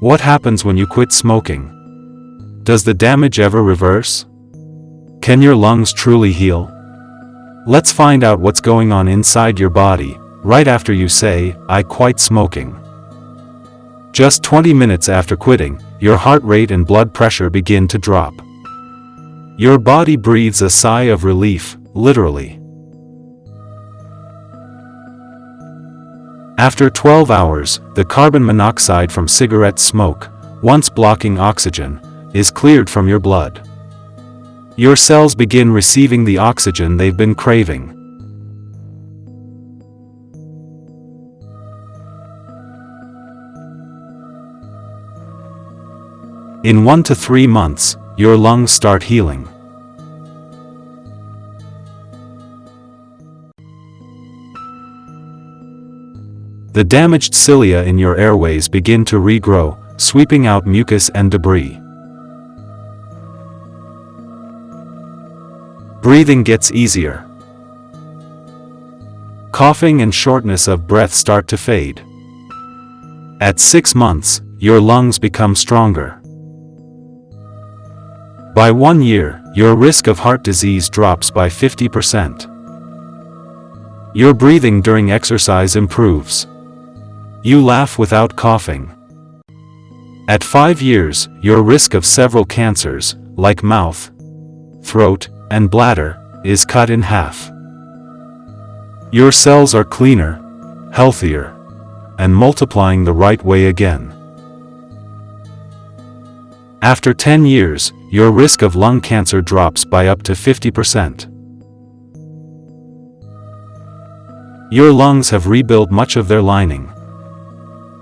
What happens when you quit smoking? Does the damage ever reverse? Can your lungs truly heal? Let's find out what's going on inside your body, right after you say, "I quit smoking." Just 20 minutes after quitting, your heart rate and blood pressure begin to drop. Your body breathes a sigh of relief, literally. After 12 hours, the carbon monoxide from cigarette smoke, once blocking oxygen, is cleared from your blood. Your cells begin receiving the oxygen they've been craving. In 1 to 3 months, your lungs start healing. The damaged cilia in your airways begin to regrow, sweeping out mucus and debris. Breathing gets easier. Coughing and shortness of breath start to fade. At 6 months, your lungs become stronger. By 1 year, your risk of heart disease drops by 50%. Your breathing during exercise improves. You laugh without coughing. At 5 years, your risk of several cancers, like mouth, throat, and bladder, is cut in half. Your cells are cleaner, healthier, and multiplying the right way again. After 10 years, your risk of lung cancer drops by up to 50%. Your lungs have rebuilt much of their lining.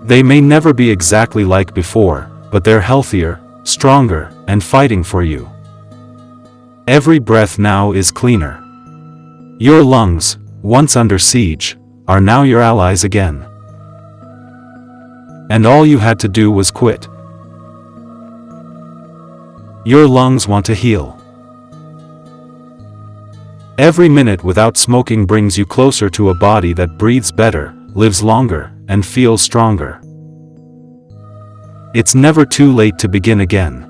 They may never be exactly like before, but they're healthier, stronger, and fighting for you. Every breath now is cleaner. Your lungs, once under siege, are now your allies again. And all you had to do was quit. Your lungs want to heal. Every minute without smoking brings you closer to a body that breathes better, lives longer, and feels stronger. It's never too late to begin again.